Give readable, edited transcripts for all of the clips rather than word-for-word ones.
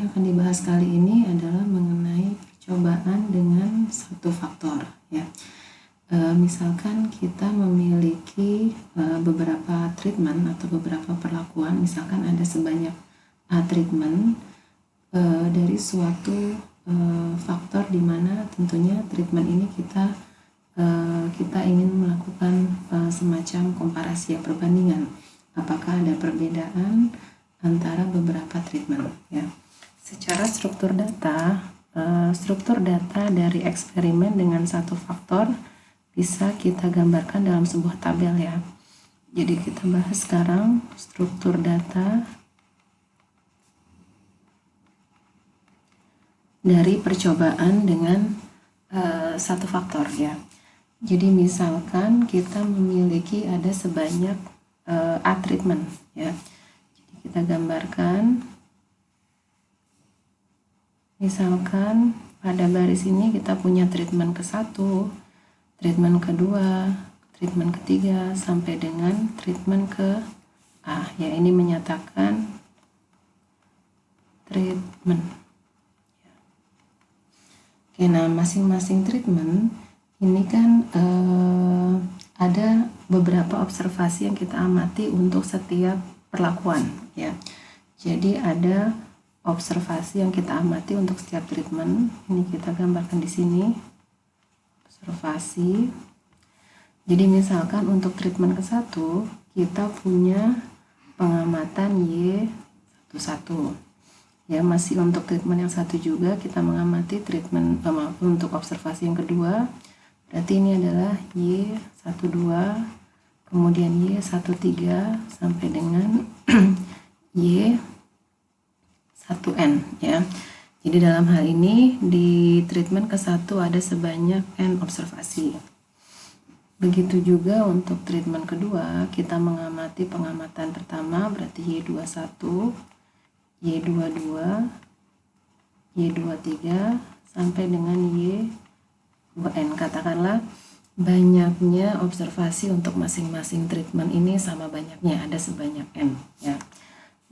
yang akan dibahas kali ini adalah mengenai percobaan dengan satu faktor ya. Misalkan kita memiliki beberapa treatment atau beberapa perlakuan, misalkan ada sebanyak A treatment dari suatu faktor di mana tentunya treatment ini kita ingin melakukan semacam komparasi ya, perbandingan apakah ada perbedaan antara beberapa treatment ya. Secara struktur data dari eksperimen dengan satu faktor bisa kita gambarkan dalam sebuah tabel ya. Jadi kita bahas sekarang struktur data dari percobaan dengan satu faktor ya. Jadi misalkan kita memiliki ada sebanyak A treatment ya. Jadi kita gambarkan, misalkan pada baris ini kita punya treatment ke-1, treatment kedua, treatment ketiga sampai dengan treatment ke A ya. Ini menyatakan treatment. Oke, nah masing-masing treatment ini kan ada beberapa observasi yang kita amati untuk setiap perlakuan ya. Jadi ada observasi yang kita amati untuk setiap treatment. Ini kita gambarkan di sini. Observasi. Jadi misalkan untuk treatment ke-1 kita punya pengamatan Y11. Ya, masih untuk treatment yang satu juga kita mengamati treatment untuk observasi yang kedua. Berarti ini adalah Y12, kemudian Y13 sampai dengan Y1N ya. Jadi dalam hal ini di treatment ke-1 ada sebanyak N observasi. Begitu juga untuk treatment kedua, kita mengamati pengamatan pertama berarti Y21, Y22, Y23 sampai dengan Y2N. Katakanlah banyaknya observasi untuk masing-masing treatment ini sama banyaknya, ada sebanyak N ya.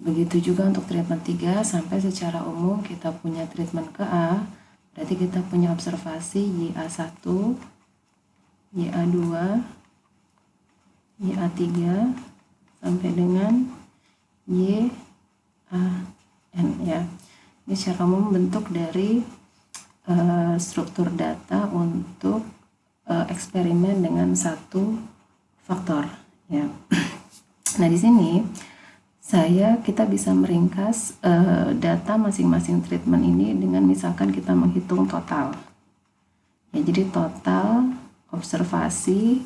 Begitu juga untuk treatment 3 sampai secara umum kita punya treatment ke A, berarti kita punya observasi YA1, YA2, YA3 sampai dengan YAN ya. Ini secara umum bentuk dari struktur data untuk eksperimen dengan satu faktor ya. Nah di sini kita bisa meringkas data masing-masing treatment ini dengan misalkan kita menghitung total ya. Jadi total observasi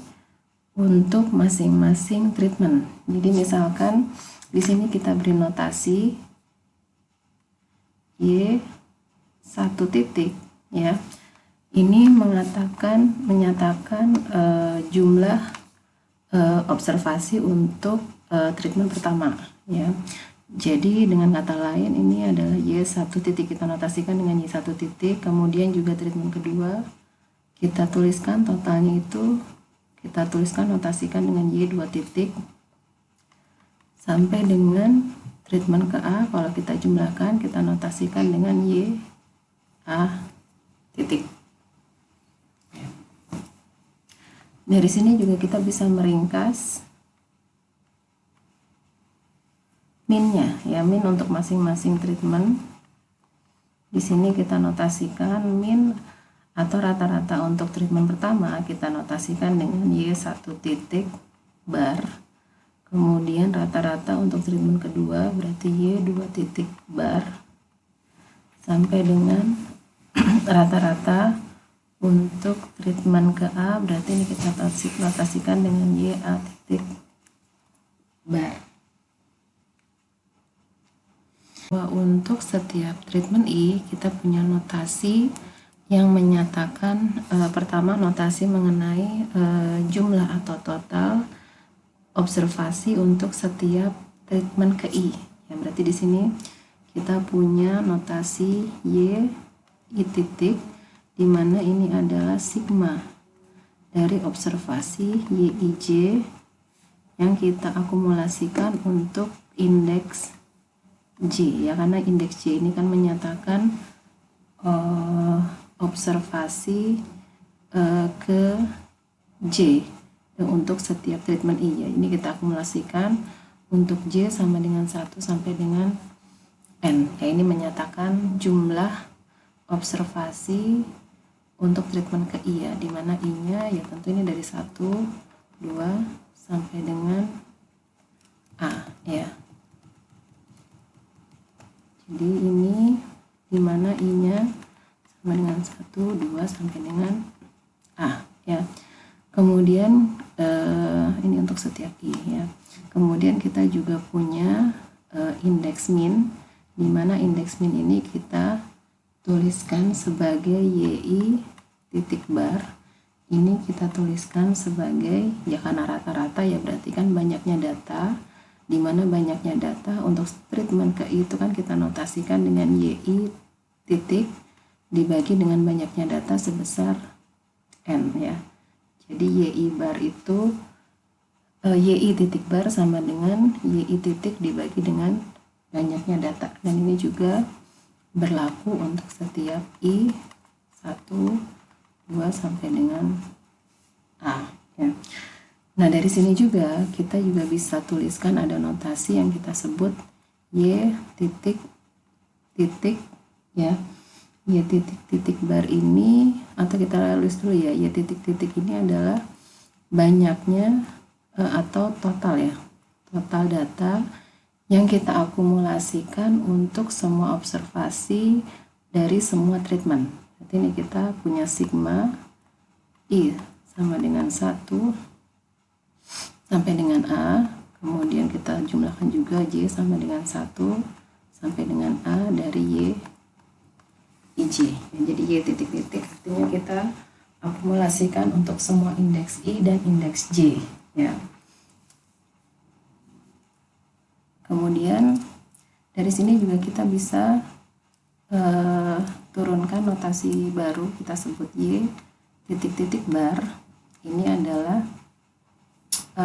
untuk masing-masing treatment. Jadi misalkan di sini kita beri notasi Y1 titik ya. Ini menyatakan jumlah observasi untuk treatment pertama ya. Jadi dengan kata lain ini adalah Y1 titik, kita notasikan dengan Y1 titik. Kemudian juga treatment kedua kita tuliskan totalnya itu, kita tuliskan notasikan dengan Y2 titik sampai dengan treatment ke A. Kalau kita jumlahkan kita notasikan dengan YA titik. Dari sini juga kita bisa meringkas minnya ya, min untuk masing-masing treatment. Di sini kita notasikan min atau rata-rata untuk treatment pertama kita notasikan dengan Y1 titik bar. Kemudian rata-rata untuk treatment kedua berarti Y2 titik bar sampai dengan rata-rata untuk treatment ke A, berarti ini kita notasikan dengan YA titik bar. Untuk setiap treatment I kita punya notasi yang menyatakan pertama notasi mengenai jumlah atau total observasi untuk setiap treatment ke I. Ya, berarti di sini kita punya notasi Y I titik, di mana ini adalah sigma dari observasi YIJ yang kita akumulasikan untuk indeks J ya, karena indeks J ini kan menyatakan observasi ke J untuk setiap treatment I ya. Ini kita akumulasikan untuk J sama dengan 1 sampai dengan N ya. Ini menyatakan jumlah observasi untuk treatment ke I ya, dimana I nya ya tentu ini dari 1, 2 sampai dengan A ya. Jadi ini dimana I nya sama dengan 1, 2 sampai dengan A ya. Kemudian ini untuk setiap I ya. Kemudian kita juga punya indeks min, dimana indeks min ini kita tuliskan sebagai YI titik bar. Ini kita tuliskan sebagai ya, karena rata-rata ya berarti kan banyaknya data, dimana banyaknya data untuk treatment ke I itu kan kita notasikan dengan YI titik dibagi dengan banyaknya data sebesar N ya. Jadi YI bar itu YI titik bar sama dengan YI titik dibagi dengan banyaknya data, dan ini juga berlaku untuk setiap I 1, 2 sampai dengan A ya. Nah, dari sini juga kita juga bisa tuliskan ada notasi yang kita sebut Y titik titik ya. Y titik titik bar ini, atau kita tulis dulu ya, Y titik titik ini adalah banyaknya atau total ya, total data yang kita akumulasikan untuk semua observasi dari semua treatment. Berarti ini kita punya sigma I sama dengan 1 sampai dengan A, kemudian kita jumlahkan juga J sama dengan 1 sampai dengan A dari Y IJ. Jadi Y titik-titik artinya kita akumulasikan untuk semua indeks I dan indeks J ya. Kemudian dari sini juga kita bisa turunkan notasi baru, kita sebut Y titik-titik bar. Ini adalah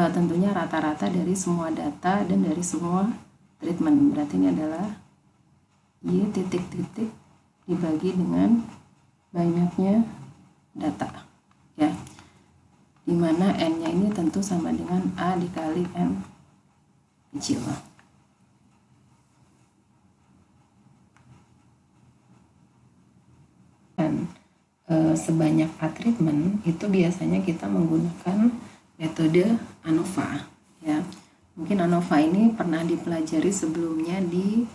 tentunya rata-rata dari semua data dan dari semua treatment. Berarti ini adalah Y titik-titik dibagi dengan banyaknya data ya, dimana N nya ini tentu sama dengan A dikali M kecil. Dan sebanyak A treatment itu biasanya kita menggunakan metode ANOVA ya. Mungkin ANOVA ini pernah dipelajari sebelumnya di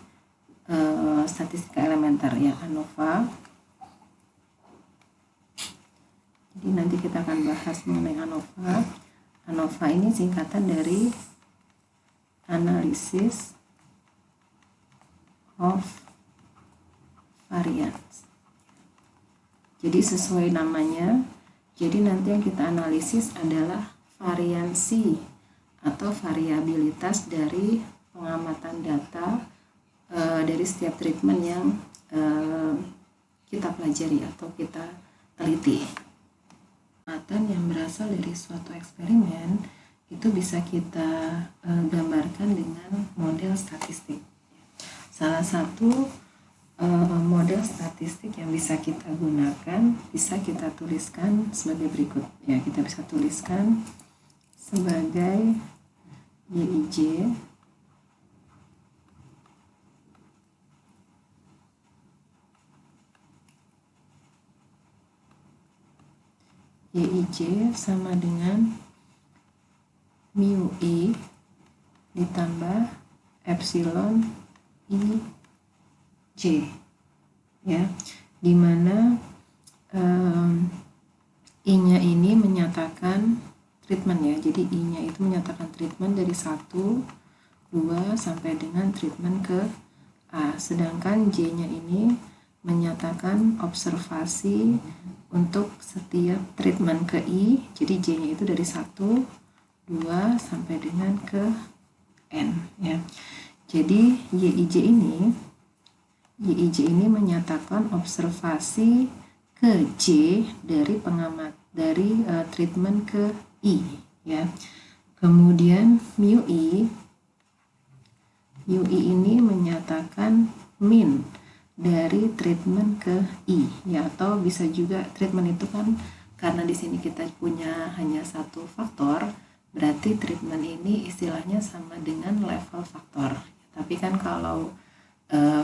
statistika elementer ya, ANOVA. Jadi nanti kita akan bahas mengenai ANOVA. ANOVA ini singkatan dari Analysis of Variance. Jadi sesuai namanya, jadi nanti yang kita analisis adalah variansi atau variabilitas dari pengamatan data dari setiap treatment yang kita pelajari atau kita teliti. Pengamatan yang berasal dari suatu eksperimen itu bisa kita gambarkan dengan model statistik. Salah satu model statistik yang bisa kita gunakan, bisa kita tuliskan sebagai berikut ya. Kita bisa tuliskan sebagai YIJ sama dengan mu I ditambah epsilon I J ya, dimana I-nya ini menyatakan treatment ya. Jadi I-nya itu menyatakan treatment dari 1, 2 sampai dengan treatment ke A, sedangkan J-nya ini menyatakan observasi untuk setiap treatment ke I. Jadi J-nya itu dari 1, 2 sampai dengan ke N ya. Jadi YIJ ini menyatakan observasi ke J dari pengamat dari treatment ke I ya. Kemudian mu mu I ini menyatakan min dari treatment ke I, ya, atau bisa juga treatment itu kan karena di sini kita punya hanya satu faktor, berarti treatment ini istilahnya sama dengan level faktor. Tapi kan kalau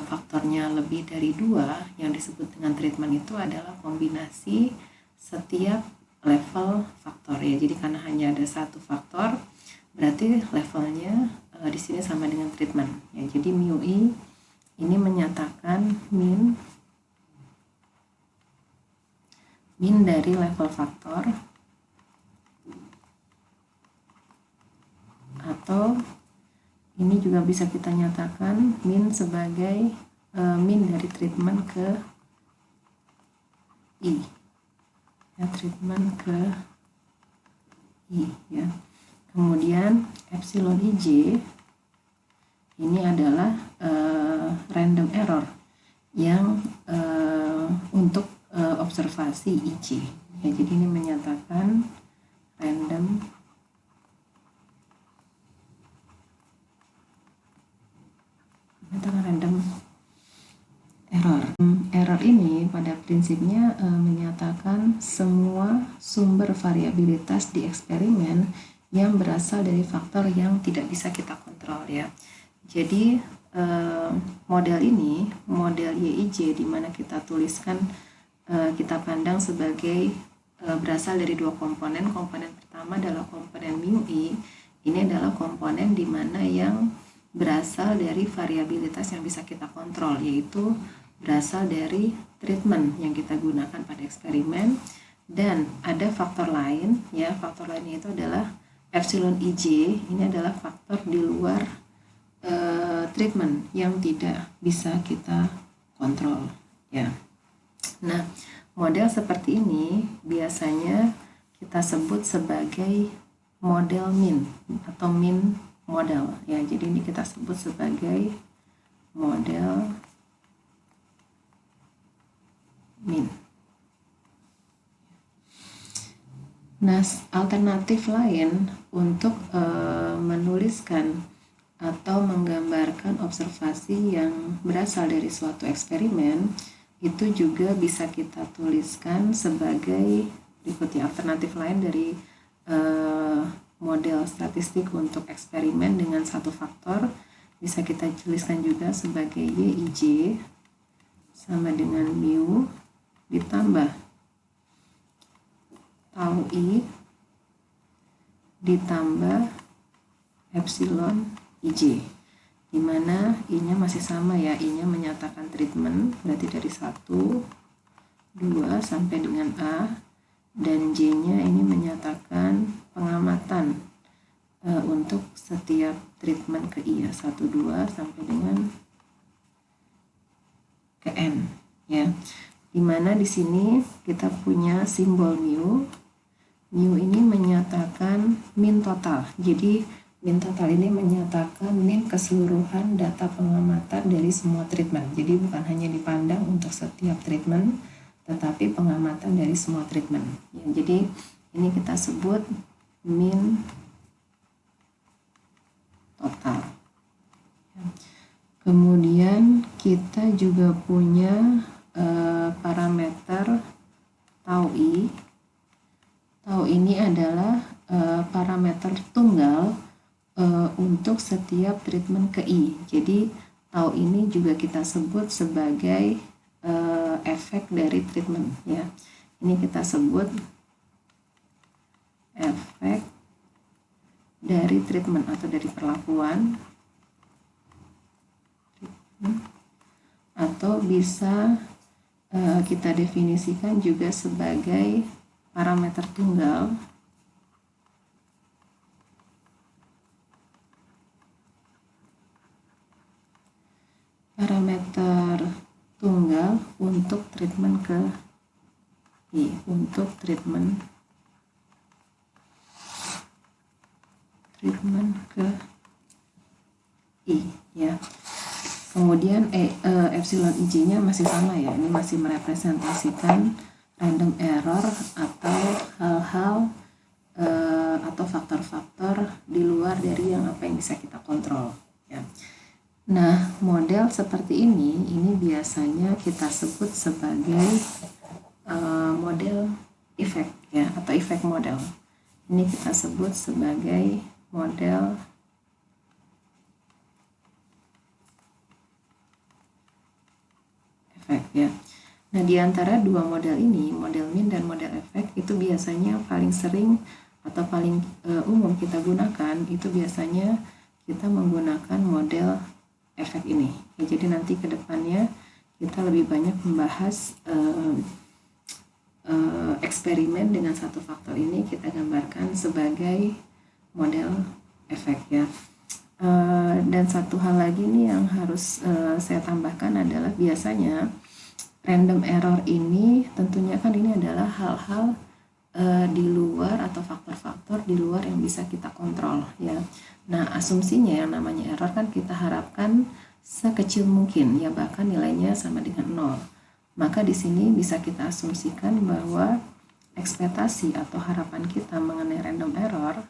faktornya lebih dari 2, yang disebut dengan treatment itu adalah kombinasi setiap level faktor, ya. Jadi karena hanya ada satu faktor, berarti levelnya di sini sama dengan treatment, ya. Jadi mu I ini menyatakan min dari level faktor, atau ini juga bisa kita nyatakan min sebagai min dari treatment ke I, ya, treatment ke I, ya. Kemudian epsilon IJ ini adalah random error yang untuk observasi IJ, ya. Jadi ini menyatakan random error. Error ini pada prinsipnya menyatakan semua sumber variabilitas di eksperimen yang berasal dari faktor yang tidak bisa kita kontrol, ya. Jadi model ini, model YIJ, di mana kita tuliskan, kita pandang sebagai berasal dari dua komponen. Komponen pertama adalah komponen mu I. Ini adalah komponen di mana yang berasal dari variabilitas yang bisa kita kontrol, yaitu berasal dari treatment yang kita gunakan pada eksperimen. Dan ada faktor lain, ya. Faktor lainnya itu adalah epsilon IJ. Ini adalah faktor di luar treatment yang tidak bisa kita kontrol, ya. Nah, model seperti ini biasanya kita sebut sebagai model min atau min model, ya. Jadi ini kita sebut sebagai model min. Nah, alternatif lain untuk menuliskan atau menggambarkan observasi yang berasal dari suatu eksperimen itu juga bisa kita tuliskan sebagai berikut, ya. Alternatif lain dari model statistik untuk eksperimen dengan satu faktor bisa kita tuliskan juga sebagai YIJ sama dengan mu ditambah tau I ditambah epsilon IJ, di mana I-nya masih sama, ya. I-nya menyatakan treatment, berarti dari 1, 2 sampai dengan A, dan J-nya ini menyatakan pengamatan untuk setiap treatment ke I, ya, 1, 2 sampai dengan ke N, ya. Dimana di sini kita punya simbol mu. Mu ini menyatakan min total. Jadi min total ini menyatakan min keseluruhan data pengamatan dari semua treatment. Jadi bukan hanya dipandang untuk setiap treatment, tetapi pengamatan dari semua treatment, ya. Jadi ini kita sebut min total. Kemudian kita juga punya parameter tau I. Tau ini adalah parameter tunggal untuk setiap treatment ke I. Jadi tau ini juga kita sebut sebagai efek dari treatment, ya. Ini kita sebut efek dari treatment atau dari perlakuan, atau bisa kita definisikan juga sebagai parameter tunggal untuk treatment ke I, untuk treatment ke I, ya. Kemudian epsilon IJ-nya masih sama, ya. Ini masih merepresentasikan random error atau hal-hal atau faktor-faktor di luar dari yang apa yang bisa kita kontrol, ya. Nah, model seperti ini biasanya kita sebut sebagai model efek ya, atau efek model. Ini kita sebut sebagai model efek ya. Nah, di antara dua model ini, model mean dan model efek, itu biasanya paling sering atau paling umum kita gunakan itu biasanya kita menggunakan model efek ini. Ya, jadi nanti ke depannya kita lebih banyak membahas eksperimen dengan satu faktor ini kita gambarkan sebagai model efek ya. Dan satu hal lagi nih yang harus saya tambahkan adalah biasanya random error ini tentunya kan ini adalah hal-hal di luar atau faktor-faktor di luar yang bisa kita kontrol ya. Nah, asumsinya yang namanya error kan kita harapkan sekecil mungkin ya, bahkan nilainya sama dengan 0. Maka di sini bisa kita asumsikan bahwa ekspektasi atau harapan kita mengenai random error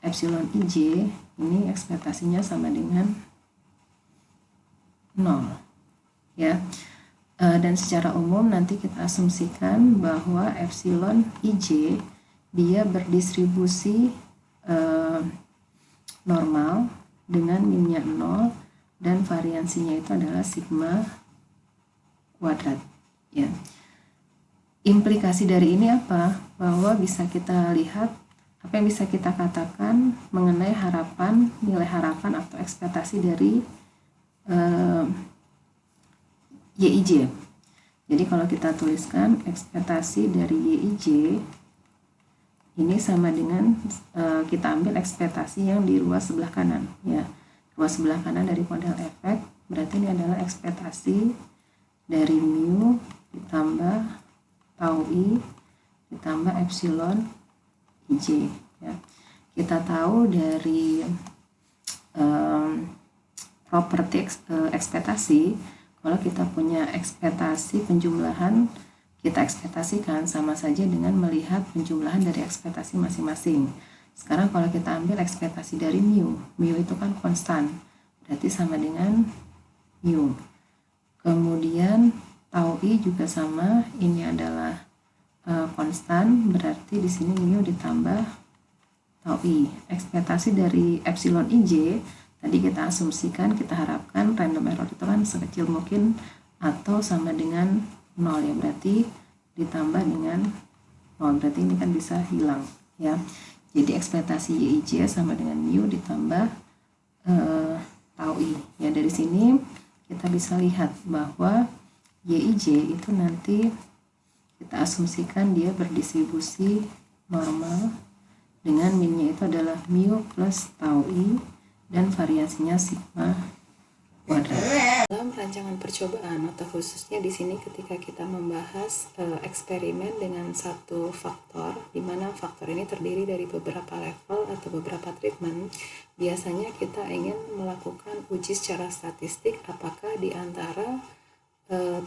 epsilon ij ini ekspektasinya sama dengan 0 ya. Dan secara umum nanti kita asumsikan bahwa epsilon ij dia berdistribusi normal dengan minnya 0 dan variansinya itu adalah sigma kuadrat ya. Implikasi dari ini apa? Bahwa bisa kita lihat apa yang bisa kita katakan mengenai harapan, nilai harapan atau ekspektasi dari YIJ. Jadi kalau kita tuliskan ekspektasi dari YIJ ini sama dengan kita ambil ekspektasi yang di ruas sebelah kanan ya. Ruas sebelah kanan dari model efek berarti ini adalah ekspektasi dari mu ditambah tau i ditambah epsilon ij ya. Kita tahu dari properti ekspektasi, kalau kita punya ekspektasi penjumlahan, kita ekspektasikan sama saja dengan melihat penjumlahan dari ekspektasi masing-masing. Sekarang kalau kita ambil ekspektasi dari mu itu kan konstan, berarti sama dengan mu. Kemudian tau i juga sama, ini adalah konstan, berarti di sini mu ditambah tau i. Ekspektasi dari epsilon ij tadi kita asumsikan, kita harapkan random error itu kan sekecil mungkin atau sama dengan 0 ya, berarti ditambah dengan 0, berarti ini kan bisa hilang ya. Jadi ekspektasi YIJ sama dengan mu ditambah tau i ya. Dari sini kita bisa lihat bahwa YIJ itu nanti kita asumsikan dia berdistribusi normal dengan minnya itu adalah mu plus tau i dan variasinya sigma kuadrat. Dalam rancangan percobaan atau khususnya di sini ketika kita membahas eksperimen dengan satu faktor, di mana faktor ini terdiri dari beberapa level atau beberapa treatment, biasanya kita ingin melakukan uji secara statistik apakah di antara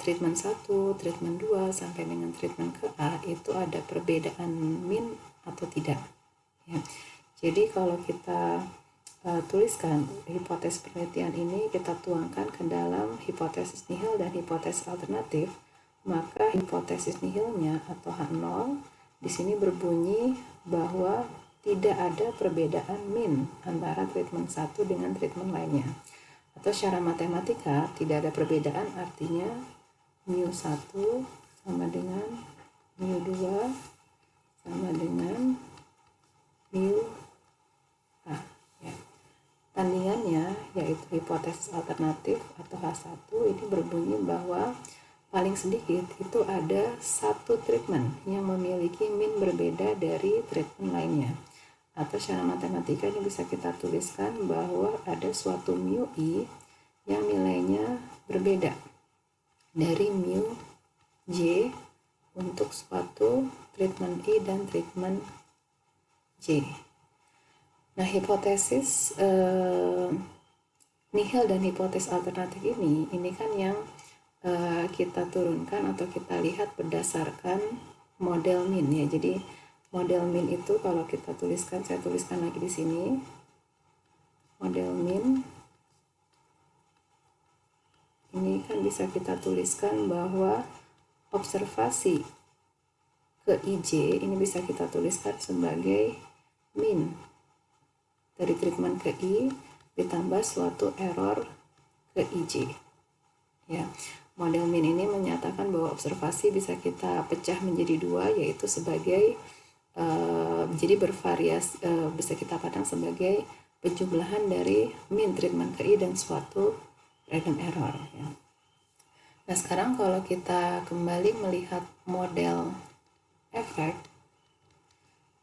treatment 1, treatment 2 sampai dengan treatment ke A itu ada perbedaan min atau tidak ya. Jadi kalau kita tuliskan hipotesis penelitian ini, kita tuangkan ke dalam hipotesis nihil dan hipotesis alternatif, maka hipotesis nihilnya atau H0 di sini berbunyi bahwa tidak ada perbedaan min antara treatment 1 dengan treatment lainnya. Atau secara matematika tidak ada perbedaan, artinya mu 1 sama dengan mu 2 sama dengan mu A ya. Tandingannya yaitu hipotesis alternatif atau H1 ini berbunyi bahwa paling sedikit itu ada satu treatment yang memiliki min berbeda dari treatment lainnya. Atau secara matematika ini bisa kita tuliskan bahwa ada suatu mu i yang nilainya berbeda dari mu j untuk suatu treatment i dan treatment j. Nah, hipotesis nihil dan hipotesis alternatif ini kan yang kita turunkan atau kita lihat berdasarkan model min ya. Jadi model min itu kalau kita tuliskan, saya tuliskan lagi di sini. Model min ini kan bisa kita tuliskan bahwa observasi ke IJ ini bisa kita tuliskan sebagai min dari treatment ke I ditambah suatu error ke IJ. Ya, model min ini menyatakan bahwa observasi bisa kita pecah menjadi dua, yaitu sebagai jadi bervariasi, bisa kita pandang sebagai penjumlahan dari min treatment ke I dan suatu random error. Ya. Nah, sekarang kalau kita kembali melihat model efek,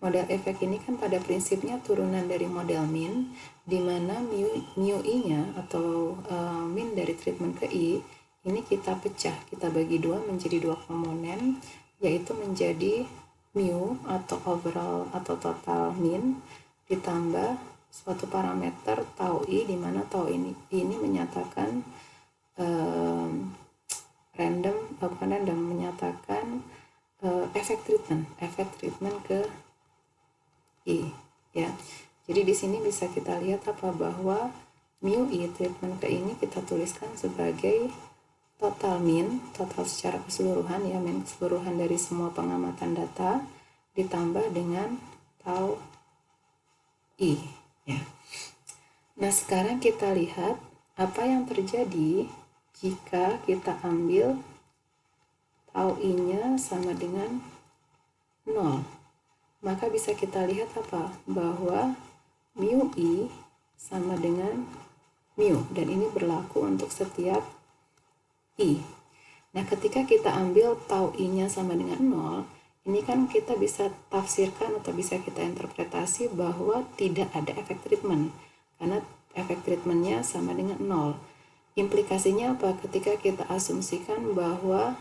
model efek ini kan pada prinsipnya turunan dari model min, di mana mu I-nya atau min dari treatment ke I ini kita pecah, kita bagi dua menjadi dua komponen, yaitu menjadi mu atau overall atau total min ditambah suatu parameter tau I, di mana tau ini menyatakan menyatakan efek treatment ke I, ya. Jadi di sini bisa kita lihat bahwa mu I treatment ke ini kita tuliskan sebagai total min, total secara keseluruhan, ya, min keseluruhan dari semua pengamatan data ditambah dengan tau I, ya. Nah, sekarang kita lihat apa yang terjadi jika kita ambil tau I-nya sama dengan 0. Maka bisa kita lihat bahwa mu I sama dengan mu, dan ini berlaku untuk setiap I. Nah, ketika kita ambil tau I-nya sama dengan 0, ini kan kita bisa tafsirkan atau bisa kita interpretasi bahwa tidak ada efek treatment, karena efek treatmentnya sama dengan 0. Implikasinya apa? Ketika kita asumsikan bahwa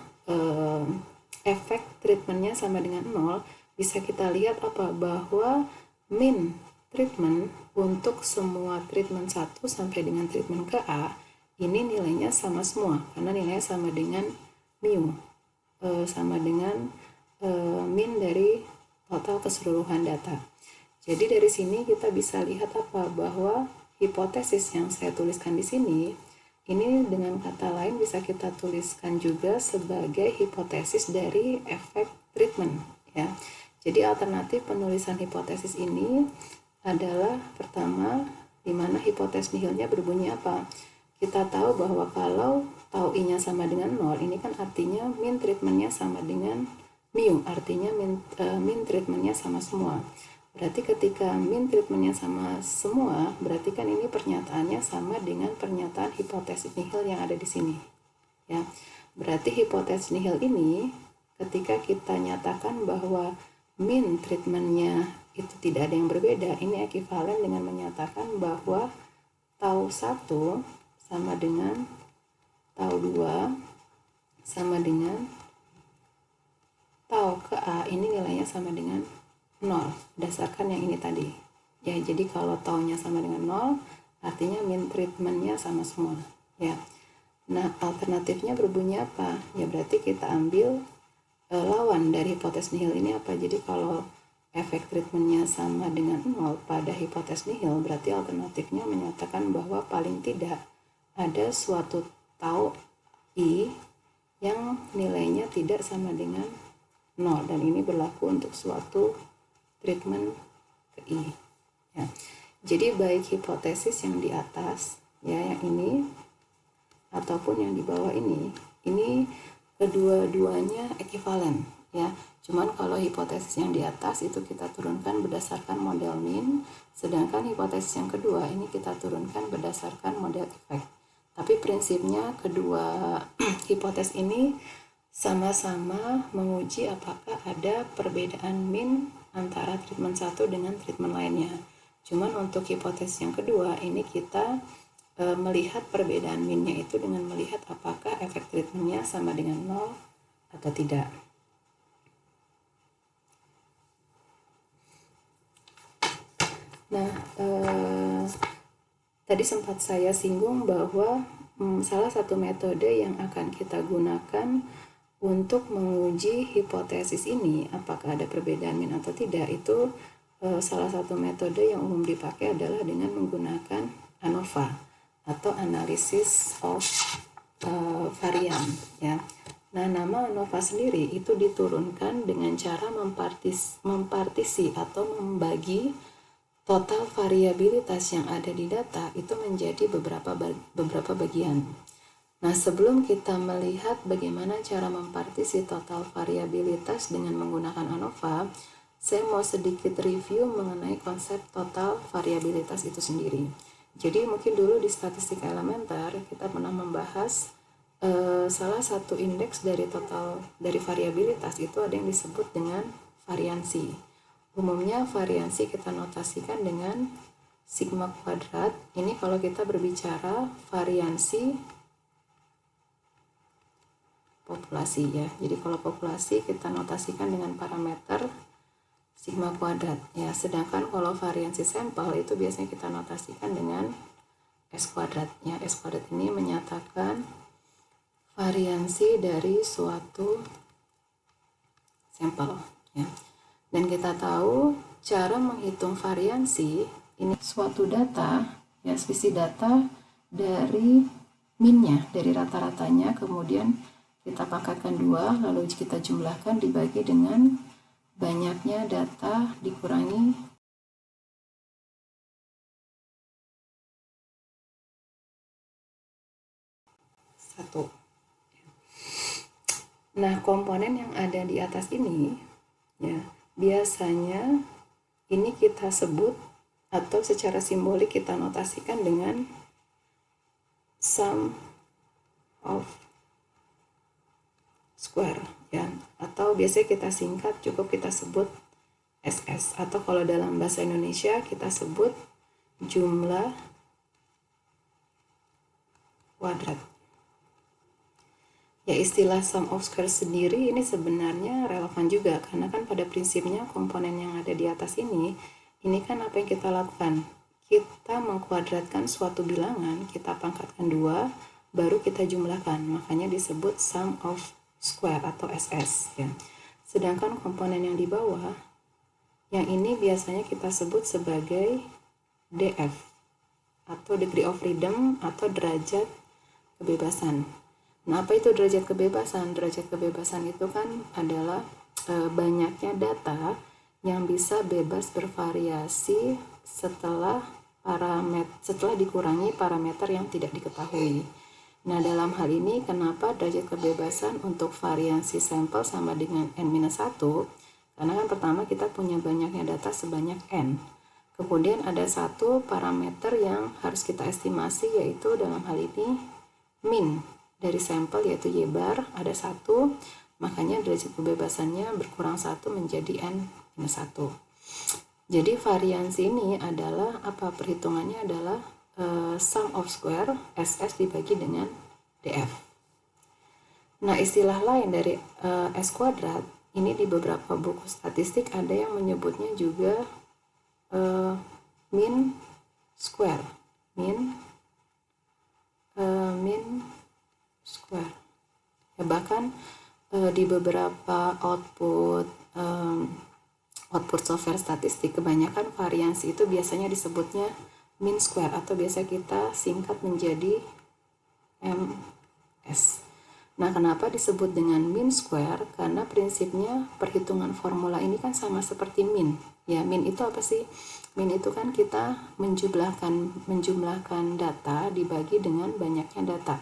efek treatmentnya sama dengan 0, bisa kita lihat bahwa min treatment untuk semua treatment 1 sampai dengan treatment ke A ini nilainya sama semua, karena nilainya sama dengan mu, sama dengan min dari total keseluruhan data. Jadi dari sini kita bisa lihat bahwa hipotesis yang saya tuliskan di sini ini dengan kata lain bisa kita tuliskan juga sebagai hipotesis dari efek treatment, ya. Jadi alternatif penulisan hipotesis ini adalah pertama, di mana hipotesis nihilnya berbunyi apa? Kita tahu bahwa kalau tau I-nya sama dengan 0, ini kan artinya min treatmentnya sama dengan mu, artinya min treatmentnya sama semua. Berarti ketika min treatmentnya sama semua, berarti kan ini pernyataannya sama dengan pernyataan hipotesis nihil yang ada di sini, ya. Berarti hipotesis nihil ini ketika kita nyatakan bahwa min treatmentnya itu tidak ada yang berbeda, ini ekivalen dengan menyatakan bahwa tau 1 sama dengan tau 2 sama dengan tau ke A, ini nilainya sama dengan 0 berdasarkan yang ini tadi, ya. Jadi kalau taunya sama dengan 0 artinya min treatmentnya sama semua, ya. Nah, alternatifnya berbunyi apa? Ya berarti kita ambil lawan dari hipotesis nihil ini apa? Jadi kalau efek treatmentnya sama dengan 0 pada hipotesis nihil, berarti alternatifnya menyatakan bahwa paling tidak ada suatu tau I yang nilainya tidak sama dengan 0, dan ini berlaku untuk suatu treatment ke I, ya. Jadi baik hipotesis yang di atas, ya, yang ini ataupun yang di bawah ini kedua-duanya ekivalen, ya. Cuman kalau hipotesis yang di atas itu kita turunkan berdasarkan model min, sedangkan hipotesis yang kedua ini kita turunkan berdasarkan model efek. Tapi prinsipnya kedua hipotesis ini sama-sama menguji apakah ada perbedaan min antara treatment 1 dengan treatment lainnya. Cuman untuk hipotesis yang kedua ini kita melihat perbedaan minnya itu dengan melihat apakah efek treatmentnya sama dengan 0 atau tidak. Nah, tadi sempat saya singgung bahwa salah satu metode yang akan kita gunakan untuk menguji hipotesis ini apakah ada perbedaan min atau tidak, itu salah satu metode yang umum dipakai adalah dengan menggunakan ANOVA atau Analysis of varian ya. Nah, nama ANOVA sendiri itu diturunkan dengan cara mempartisi atau membagi total variabilitas yang ada di data itu menjadi beberapa bagian. Nah, sebelum kita melihat bagaimana cara mempartisi total variabilitas dengan menggunakan ANOVA, saya mau sedikit review mengenai konsep total variabilitas itu sendiri. Jadi mungkin dulu di statistik elementer kita pernah membahas salah satu indeks dari variabilitas itu ada yang disebut dengan variansi. Umumnya variansi kita notasikan dengan sigma kuadrat. Ini kalau kita berbicara variansi populasi ya. Jadi kalau populasi kita notasikan dengan parameter sigma kuadrat ya. Sedangkan kalau variansi sampel itu biasanya kita notasikan dengan S kuadrat ya. S kuadrat ini menyatakan variansi dari suatu sampel ya. Dan kita tahu cara menghitung variansi ini suatu data ya, selisih data dari minnya, dari rata-ratanya, kemudian kita pangkatkan 2, lalu kita jumlahkan dibagi dengan banyaknya data dikurangi 1. Nah, komponen yang ada di atas ini ya, biasanya ini kita sebut atau secara simbolik kita notasikan dengan sum of square ya, atau biasanya kita singkat cukup kita sebut SS, atau kalau dalam bahasa Indonesia kita sebut jumlah kuadrat. Ya, istilah sum of square sendiri ini sebenarnya relevan juga karena kan pada prinsipnya komponen yang ada di atas ini kan apa yang kita lakukan? Kita mengkuadratkan suatu bilangan, kita pangkatkan 2, baru kita jumlahkan. Makanya disebut sum of square atau SS ya. Sedangkan komponen yang di bawah yang ini biasanya kita sebut sebagai DF atau degree of freedom atau derajat kebebasan. Nah, apa itu derajat kebebasan? Derajat kebebasan itu kan adalah banyaknya data yang bisa bebas bervariasi setelah dikurangi parameter yang tidak diketahui. Nah, dalam hal ini kenapa derajat kebebasan untuk variansi sampel sama dengan N-1? Karena kan pertama kita punya banyaknya data sebanyak N. Kemudian ada satu parameter yang harus kita estimasi, yaitu dalam hal ini min dari sampel, yaitu Y bar, ada 1, makanya derajat kebebasannya berkurang 1 menjadi N-1. Jadi variansi ini adalah apa? Perhitungannya adalah sum of square SS dibagi dengan DF. Nah, istilah lain dari S kuadrat ini di beberapa buku statistik ada yang menyebutnya juga min square, min square ya. Bahkan di beberapa output software statistik kebanyakan variansi itu biasanya disebutnya min square atau biasa kita singkat menjadi MS. Nah, kenapa disebut dengan min square? Karena prinsipnya perhitungan formula ini kan sama seperti min ya. Min itu apa sih? Min itu kan kita menjumlahkan data dibagi dengan banyaknya data.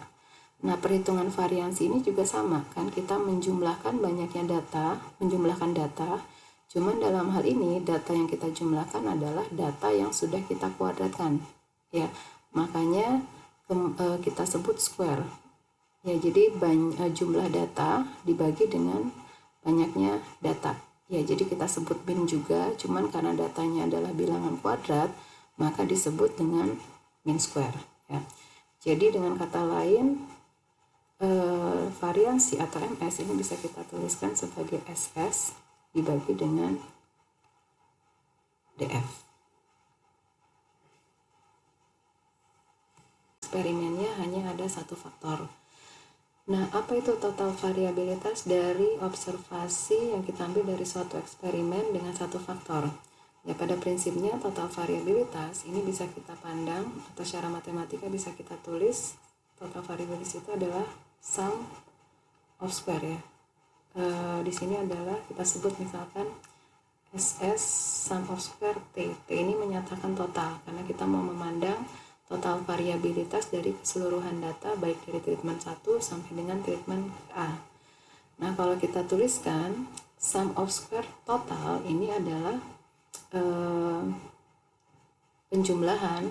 Nah, perhitungan variansi ini juga sama kan, kita menjumlahkan data, cuman dalam hal ini data yang kita jumlahkan adalah data yang sudah kita kuadratkan ya. Makanya kita sebut square ya. Jadi jumlah data dibagi dengan banyaknya data ya. Jadi kita sebut min juga, cuman karena datanya adalah bilangan kuadrat maka disebut dengan min square ya. Jadi dengan kata lain variansi atau MS ini bisa kita tuliskan sebagai SS dibagi dengan DF. Eksperimennya hanya ada satu faktor. Nah, apa itu total variabilitas dari observasi yang kita ambil dari suatu eksperimen dengan satu faktor? Ya, pada prinsipnya total variabilitas ini bisa kita pandang atau secara matematika bisa kita tulis total variabilitas itu adalah sum of square ya. Di sini adalah kita sebut misalkan SS sum of square T. T ini menyatakan total karena kita mau memandang total variabilitas dari keseluruhan data baik dari treatment 1 sampai dengan treatment A. Nah, kalau kita tuliskan sum of square total ini adalah penjumlahan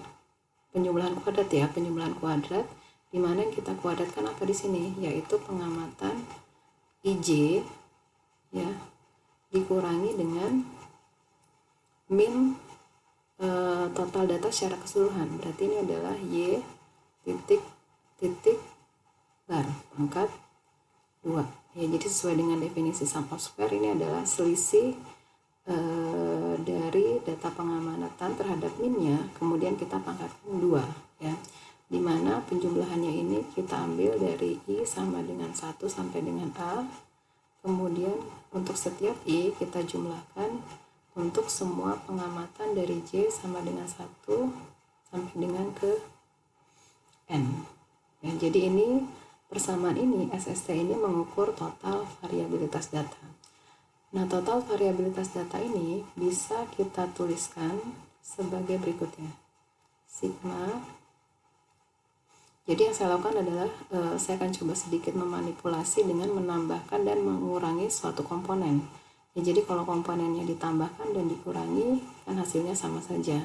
kuadrat ya, penjumlahan kuadrat di mana yang kita kuadratkan apa di sini, yaitu pengamatan IJ ya dikurangi dengan min total data secara keseluruhan. Berarti ini adalah Y titik bar pangkat 2 ya. Jadi sesuai dengan definisi sum of square, ini adalah selisih dari data pengamatan terhadap minnya, kemudian kita pangkatkan 2 ya, dimana penjumlahannya ini kita ambil dari I sama dengan 1 sampai dengan A, kemudian untuk setiap I kita jumlahkan untuk semua pengamatan dari J sama dengan 1 sampai dengan ke N ya. Jadi ini persamaan ini, SST ini mengukur total variabilitas data. Nah, total variabilitas data ini bisa kita tuliskan sebagai berikutnya. Sigma. Jadi yang saya lakukan adalah saya akan coba sedikit memanipulasi dengan menambahkan dan mengurangi suatu komponen. Ya, jadi kalau komponennya ditambahkan dan dikurangi kan hasilnya sama saja.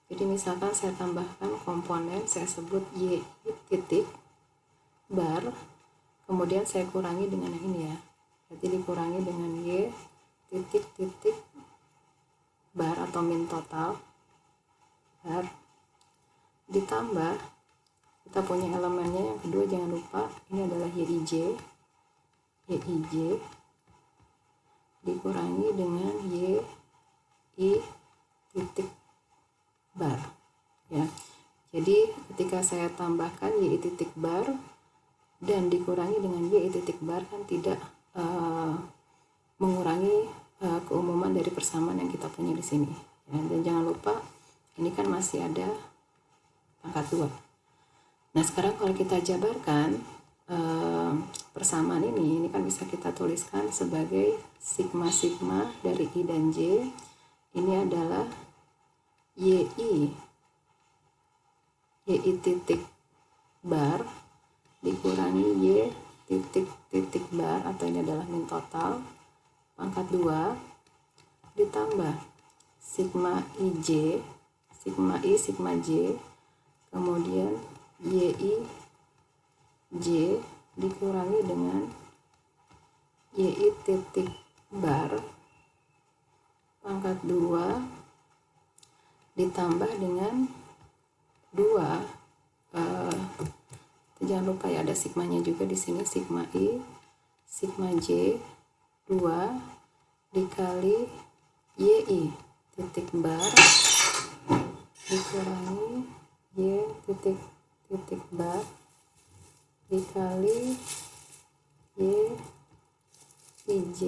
Jadi misalkan saya tambahkan komponen, saya sebut Y titik bar, kemudian saya kurangi dengan yang ini ya. Jadi dikurangi dengan Y titik bar atau min total bar, ditambah kita punya elemennya yang kedua, jangan lupa ini adalah YIJ dikurangi dengan YI titik bar ya. Jadi ketika saya tambahkan YI titik bar dan dikurangi dengan YI titik bar kan tidak mengurangi keumuman dari persamaan yang kita punya di sini ya. Dan jangan lupa ini kan masih ada pangkat 2. Nah, sekarang kalau kita jabarkan persamaan ini kan bisa kita tuliskan sebagai sigma dari I dan J. Ini adalah YI titik bar dikurangi Y titik bar, atau ini adalah min total pangkat 2, ditambah sigma IJ, sigma I, sigma J, kemudian YI J dikurangi dengan YI titik bar pangkat 2 ditambah dengan 2, jangan lupa ya ada sigmanya juga di sini, sigma I, sigma J 2 dikali YI titik bar dikurangi Y titik bar dikali YIJ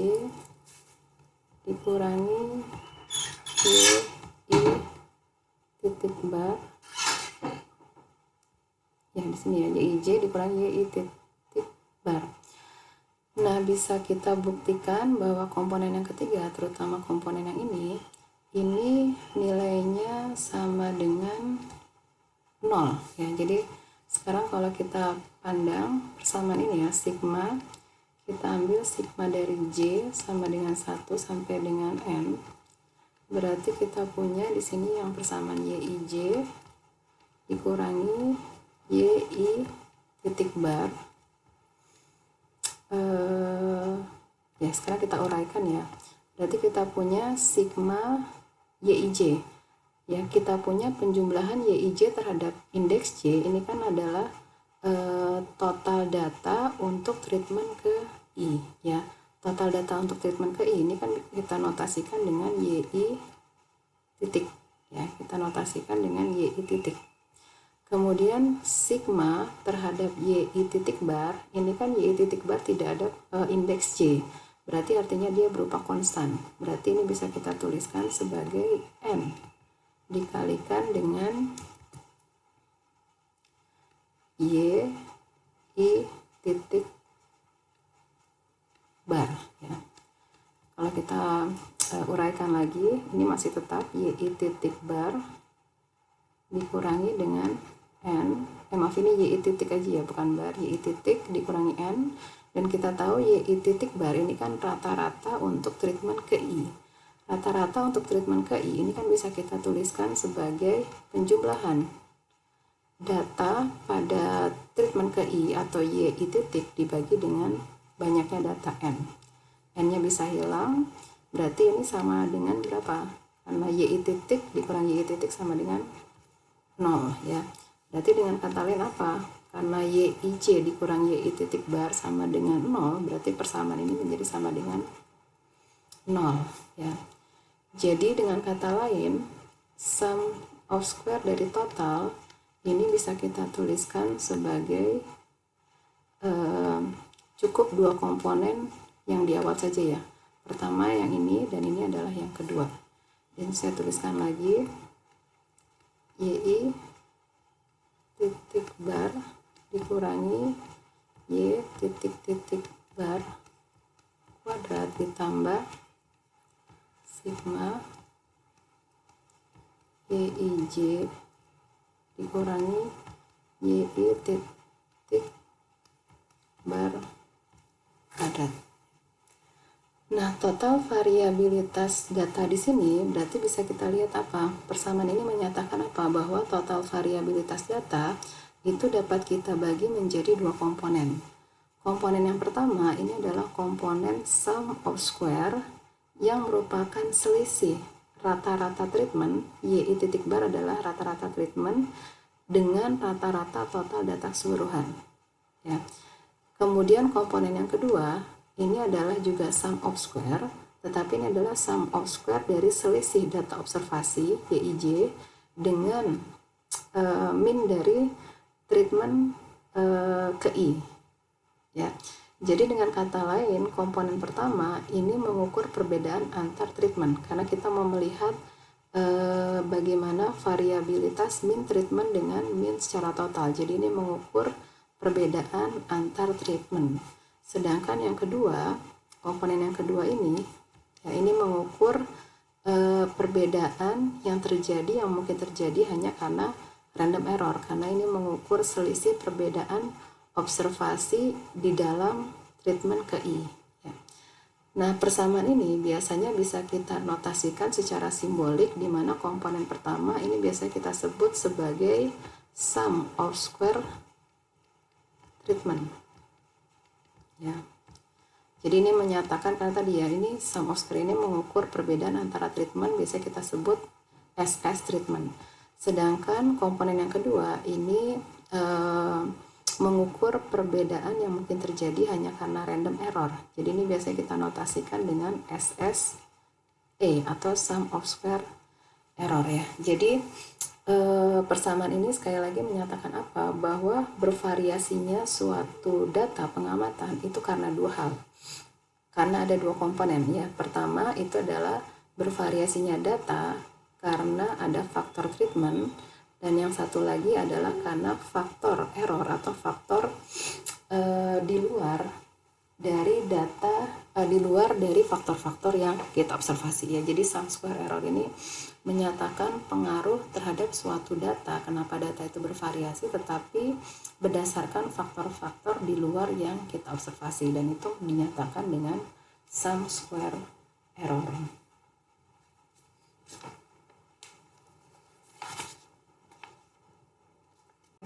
dikurangi YI titik bar ya, di sini ya, YIJ dikurangi YI titik bar. Nah, bisa kita buktikan bahwa komponen yang ketiga, terutama komponen yang ini nilainya sama dengan 0 ya. Jadi sekarang kalau kita pandang persamaan ini ya, sigma, kita ambil sigma dari J sama dengan 1 sampai dengan N. Berarti kita punya di sini yang persamaan YIJ dikurangi YI titik bar. Ya, sekarang kita uraikan ya. Berarti kita punya sigma YIJ ya, kita punya penjumlahan YIJ terhadap indeks J ini kan adalah total data untuk treatment ke I ya. Total data untuk treatment ke I ini kan kita notasikan dengan YI titik ya, kita notasikan dengan YI titik. Kemudian sigma terhadap YI titik bar, ini kan YI titik bar tidak ada indeks J, berarti artinya dia berupa konstan. Berarti ini bisa kita tuliskan sebagai N dikalikan dengan Y I titik bar ya. Kalau kita uraikan lagi, ini masih tetap YI titik bar dikurangi dengan N, maaf ini YI titik aja ya, bukan bar, YI titik dikurangi N, dan kita tahu YI titik bar ini kan rata-rata untuk treatment ke I. Rata-rata untuk treatment ke I ini kan bisa kita tuliskan sebagai penjumlahan data pada treatment ke I atau YI titik dibagi dengan banyaknya data N. N-nya bisa hilang, berarti ini sama dengan berapa? Karena YI titik dikurangi YI titik sama dengan 0 ya. Berarti dengan kata lain apa? Karena YIC dikurangi YI titik bar sama dengan 0, berarti persamaan ini menjadi sama dengan 0 ya. Jadi dengan kata lain, sum of square dari total ini bisa kita tuliskan sebagai cukup dua komponen yang di awal saja ya. Pertama yang ini dan ini adalah yang kedua. Dan saya tuliskan lagi YI titik bar dikurangi Y titik bar kuadrat ditambah sigma YIJ dikurangi YI titik bar kuadrat. Nah, total variabilitas data di sini berarti bisa kita lihat apa? Persamaan ini menyatakan apa? Bahwa total variabilitas data itu dapat kita bagi menjadi dua komponen. Komponen yang pertama ini adalah komponen sum of square yang merupakan selisih rata-rata treatment, YI titik bar adalah rata-rata treatment dengan rata-rata total data keseluruhan. Ya. Kemudian komponen yang kedua ini adalah juga sum of square, tetapi ini adalah sum of square dari selisih data observasi YIJ dengan min dari treatment ke I. Ya. Jadi dengan kata lain, komponen pertama ini mengukur perbedaan antar treatment karena kita mau melihat bagaimana variabilitas min treatment dengan min secara total. Jadi ini mengukur perbedaan antar treatment. Sedangkan yang kedua, komponen yang kedua ini, ya ini mengukur perbedaan yang terjadi, yang mungkin terjadi hanya karena random error, karena ini mengukur selisih perbedaan observasi di dalam treatment ke I. Ya. Nah, persamaan ini biasanya bisa kita notasikan secara simbolik, di mana komponen pertama ini biasa kita sebut sebagai sum of square treatment. Ya. Jadi ini menyatakan karena tadi ya ini sum of square ini mengukur perbedaan antara treatment, biasa kita sebut SS treatment. Sedangkan komponen yang kedua ini mengukur perbedaan yang mungkin terjadi hanya karena random error. Jadi ini biasanya kita notasikan dengan SSE atau sum of square error ya. Jadi persamaan ini sekali lagi menyatakan apa? Bahwa bervariasinya suatu data pengamatan itu karena dua hal. Karena ada dua komponen ya. Pertama itu adalah bervariasinya data karena ada faktor treatment, dan yang satu lagi adalah karena faktor error atau faktor di luar dari data, di luar dari faktor-faktor yang kita observasi ya. Jadi sum square error ini menyatakan pengaruh terhadap suatu data, kenapa data itu bervariasi, tetapi berdasarkan faktor-faktor di luar yang kita observasi, dan itu dinyatakan dengan sum square error.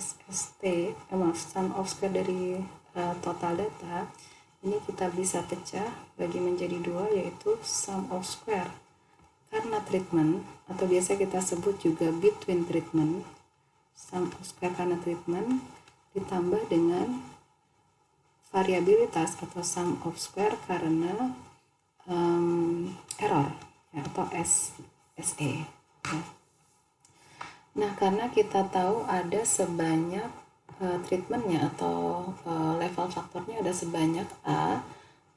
SST, sum of square dari total data ini kita bisa pecah bagi menjadi dua, yaitu sum of square karena treatment atau biasa kita sebut juga between treatment, sum of square karena treatment ditambah dengan variabilitas atau sum of square karena error ya, atau SSE ya. Nah, karena kita tahu ada sebanyak treatmentnya atau level faktornya ada sebanyak A,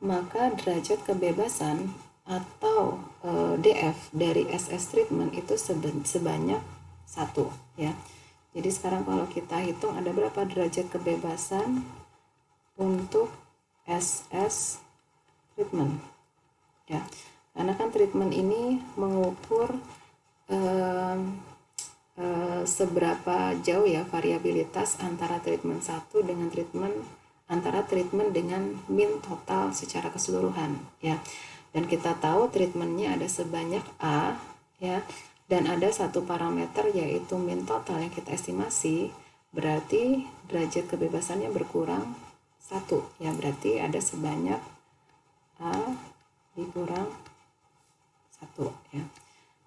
maka derajat kebebasan atau DF dari SS treatment itu sebanyak 1 ya. Jadi sekarang kalau kita hitung ada berapa derajat kebebasan untuk SS treatment ya, karena kan treatment ini mengukur seberapa jauh ya variabilitas antara treatment 1 dengan treatment dengan mean total secara keseluruhan ya. Dan kita tahu treatmentnya ada sebanyak A ya, dan ada satu parameter yaitu mean total yang kita estimasi, berarti derajat kebebasannya berkurang 1 ya, berarti ada sebanyak A dikurang 1 ya.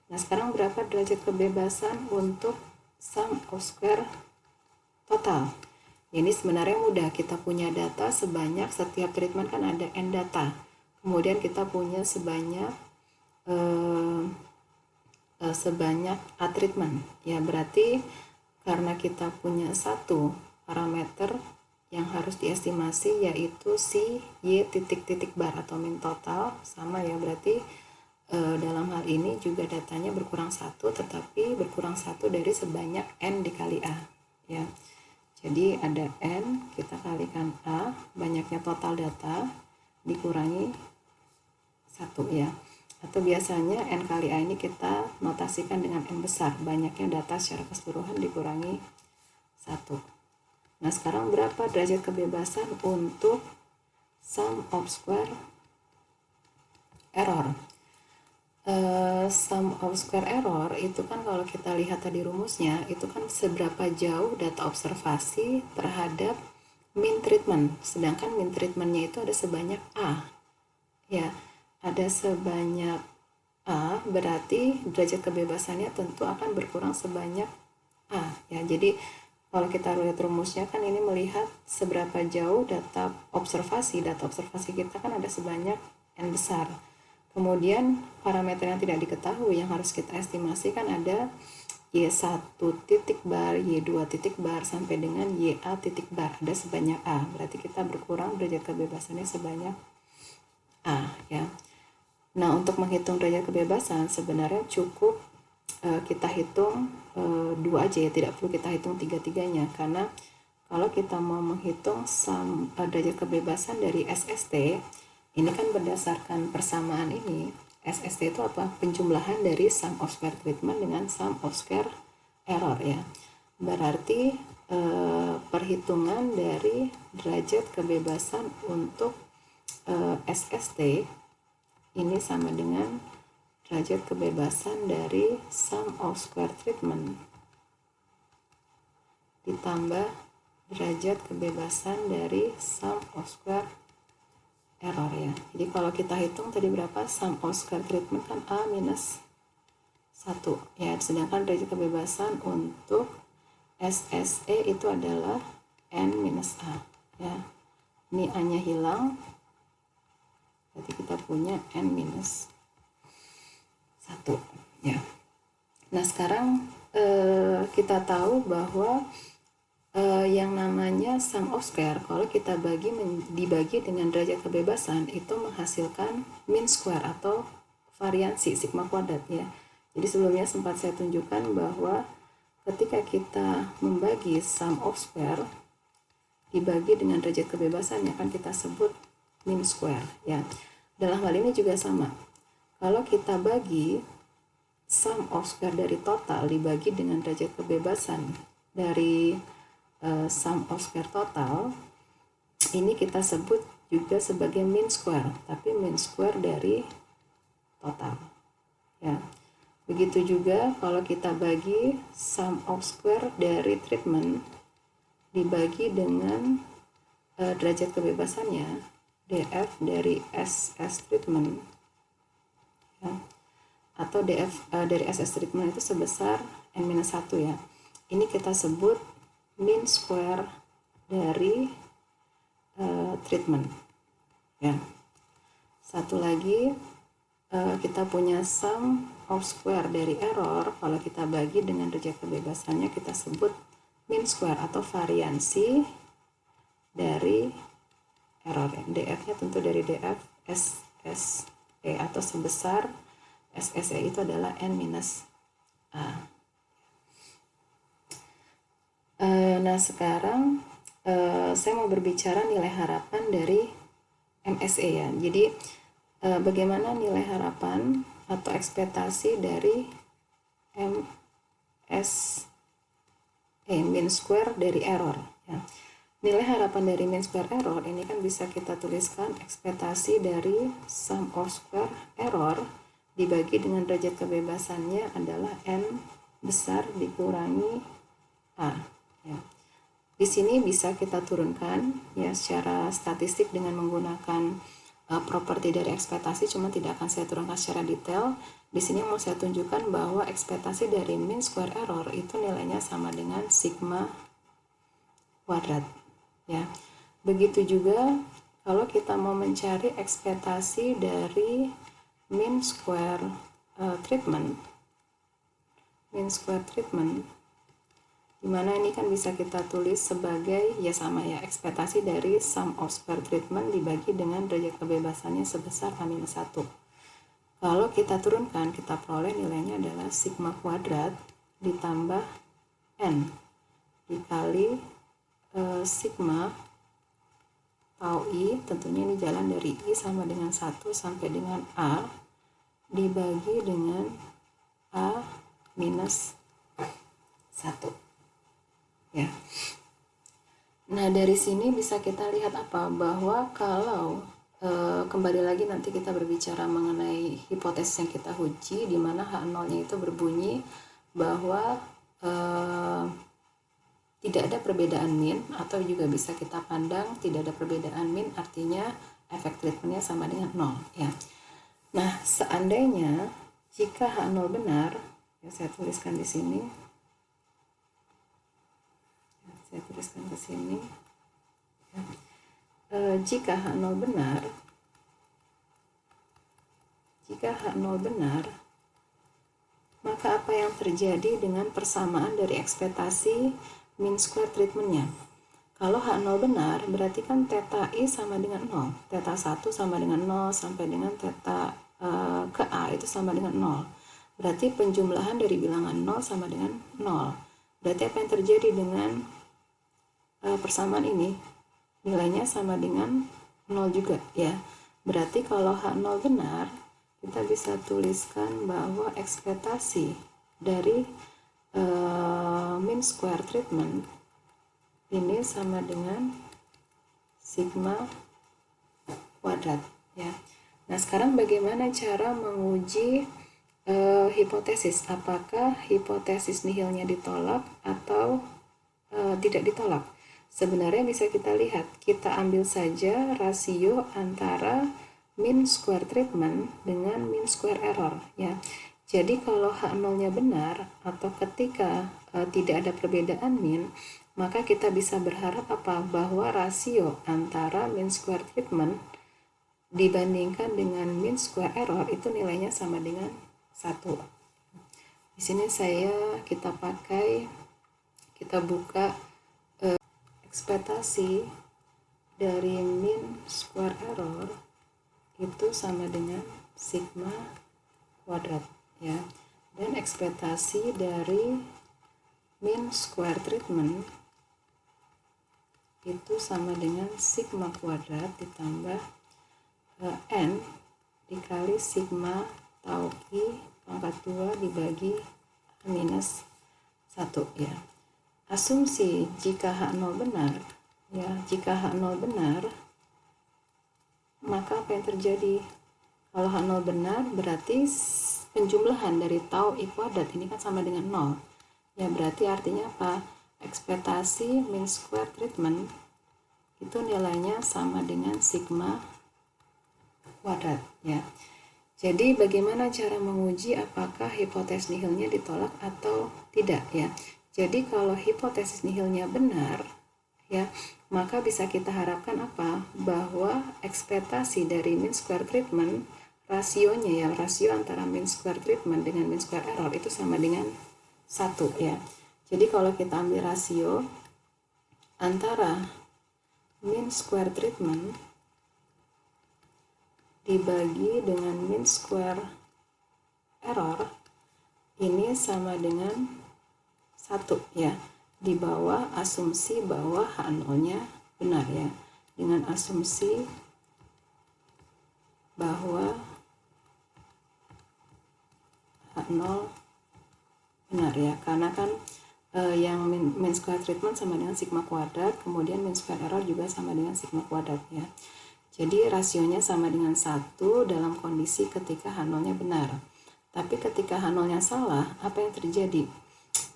Nah, sekarang berapa derajat kebebasan untuk sum of square total? Ini sebenarnya mudah, kita punya data sebanyak, setiap treatment kan ada n data. Kemudian kita punya sebanyak A treatment. Ya, berarti karena kita punya satu parameter yang harus diestimasi yaitu si y titik bar atau mean total sama ya, berarti dalam hal ini juga datanya berkurang 1, tetapi berkurang 1 dari sebanyak n dikali A ya. Jadi ada n, kita kalikan A, banyaknya total data dikurangi 1 ya. Atau biasanya n kali A ini kita notasikan dengan n besar, banyaknya data secara keseluruhan dikurangi 1. Nah, sekarang berapa derajat kebebasan untuk sum of square error? Sum of square error itu kan kalau kita lihat tadi rumusnya, itu kan seberapa jauh data observasi terhadap mean treatment, sedangkan mean treatmentnya itu ada sebanyak A ya, ada sebanyak A, berarti derajat kebebasannya tentu akan berkurang sebanyak A ya. Jadi kalau kita lihat rumusnya kan ini melihat seberapa jauh data observasi kita kan ada sebanyak n besar. Kemudian parameter yang tidak diketahui yang harus kita estimasi kan ada Y1 titik bar, Y2 titik bar sampai dengan YA titik bar, ada sebanyak A, berarti kita berkurang derajat kebebasannya sebanyak A ya. Nah, untuk menghitung derajat kebebasan sebenarnya cukup kita hitung 2 aja ya, tidak perlu kita hitung tiga-tiganya, karena kalau kita mau menghitung derajat kebebasan dari SST, ini kan berdasarkan persamaan ini. SST itu apa? Penjumlahan dari sum of square treatment dengan sum of square error ya. Berarti perhitungan dari derajat kebebasan untuk SST ini sama dengan derajat kebebasan dari sum of square treatment ditambah derajat kebebasan dari sum of square error ya. Jadi kalau kita hitung tadi berapa, sum of square treatment kan A minus 1 ya, sedangkan derajat kebebasan untuk SSE itu adalah N minus A ya. Ini A nya hilang, berarti kita punya N minus 1 ya. Nah, sekarang kita tahu bahwa yang namanya sum of square kalau kita dibagi dengan derajat kebebasan itu menghasilkan mean square atau variansi sigma kuadrat ya. Jadi sebelumnya sempat saya tunjukkan bahwa ketika kita membagi sum of square dibagi dengan derajat kebebasan yang akan kita sebut mean square ya. Dalam hal ini juga sama. Kalau kita bagi sum of square dari total dibagi dengan derajat kebebasan dari sum of square total, ini kita sebut juga sebagai mean square, tapi mean square dari total ya. Begitu juga kalau kita bagi sum of square dari treatment dibagi dengan derajat kebebasannya df dari SS treatment ya, atau df dari SS treatment itu sebesar n-1 ya. Ini kita sebut mean square dari treatment ya. Satu lagi kita punya sum of square dari error, kalau kita bagi dengan derajat kebebasannya kita sebut mean square atau variansi dari error. df nya tentu dari df SSE atau sebesar SSE itu adalah n minus A. Nah, sekarang saya mau berbicara nilai harapan dari MSE ya. Jadi bagaimana nilai harapan atau ekspektasi dari MSE, mean square dari error ya. Nilai harapan dari mean square error ini kan bisa kita tuliskan ekspektasi dari sum of square error dibagi dengan derajat kebebasannya adalah n besar dikurangi a ya. Di sini bisa kita turunkan ya secara statistik dengan menggunakan properti dari ekspektasi, cuma tidak akan saya turunkan secara detail. Di sini mau saya tunjukkan bahwa ekspektasi dari mean square error itu nilainya sama dengan sigma kuadrat ya. Begitu juga kalau kita mau mencari ekspektasi dari mean square treatment, dimana ini kan bisa kita tulis sebagai ya sama ya, ekspektasi dari sum of square treatment dibagi dengan derajat kebebasannya sebesar A-1. Kalau kita turunkan, kita peroleh nilainya adalah sigma kuadrat ditambah n dikali sigma tau i, tentunya ini jalan dari i sama dengan 1 sampai dengan a dibagi dengan a minus 1 ya. Nah dari sini bisa kita lihat apa, bahwa kalau kembali lagi nanti kita berbicara mengenai hipotesis yang kita uji, di mana H0 nya itu berbunyi bahwa tidak ada perbedaan mean, atau juga bisa kita pandang tidak ada perbedaan mean artinya efek treatmentnya sama dengan 0 ya. Nah seandainya jika H0 benar ya, saya tuliskan di sini, ya. Jika H0 benar, maka apa yang terjadi dengan persamaan dari ekspektasi mean square treatmentnya? Kalau H0 benar, berarti kan theta i sama dengan 0, theta 1 sama dengan 0, sampai dengan theta ke A itu sama dengan 0. Berarti penjumlahan dari bilangan 0 sama dengan 0. Berarti apa yang terjadi dengan persamaan ini? Nilainya sama dengan 0 juga ya. Berarti kalau H0 benar, kita bisa tuliskan bahwa ekspektasi dari mean square treatment ini sama dengan sigma kuadrat ya. Nah sekarang bagaimana cara menguji hipotesis? Apakah hipotesis nihilnya ditolak atau tidak ditolak? Sebenarnya bisa kita lihat, kita ambil saja rasio antara mean square treatment dengan mean square error ya. Jadi kalau H0-nya benar atau ketika tidak ada perbedaan mean, maka kita bisa berharap apa? Bahwa rasio antara mean square treatment dibandingkan dengan mean square error itu nilainya sama dengan 1. Di sini kita buka ekspektasi dari mean square error itu sama dengan sigma kuadrat ya. Dan ekspektasi dari mean square treatment itu sama dengan sigma kuadrat ditambah n dikali sigma tau i pangkat 2 dibagi minus 1 ya. Asumsi jika H0 benar ya, maka apa yang terjadi? Kalau H0 benar berarti penjumlahan dari tau i kuadrat ini kan sama dengan 0 ya, berarti artinya apa? Ekspektasi mean square treatment itu nilainya sama dengan sigma kuadrat ya. Jadi bagaimana cara menguji apakah hipotesis nihilnya ditolak atau tidak ya? Jadi kalau hipotesis nihilnya benar ya, maka bisa kita harapkan apa? Bahwa ekspektasi dari mean square treatment rasionya ya, rasio antara mean square treatment dengan mean square error itu sama dengan 1 ya. Jadi kalau kita ambil rasio antara mean square treatment dibagi dengan mean square error ini sama dengan 1 ya. di bawah asumsi bahwa H0-nya benar ya, dengan asumsi bahwa H0 benar ya, karena kan yang mean square treatment sama dengan sigma kuadrat, kemudian mean square error juga sama dengan sigma kuadrat ya. Jadi rasionya sama dengan 1 dalam kondisi ketika H0-nya benar. Tapi ketika H0-nya salah, apa yang terjadi?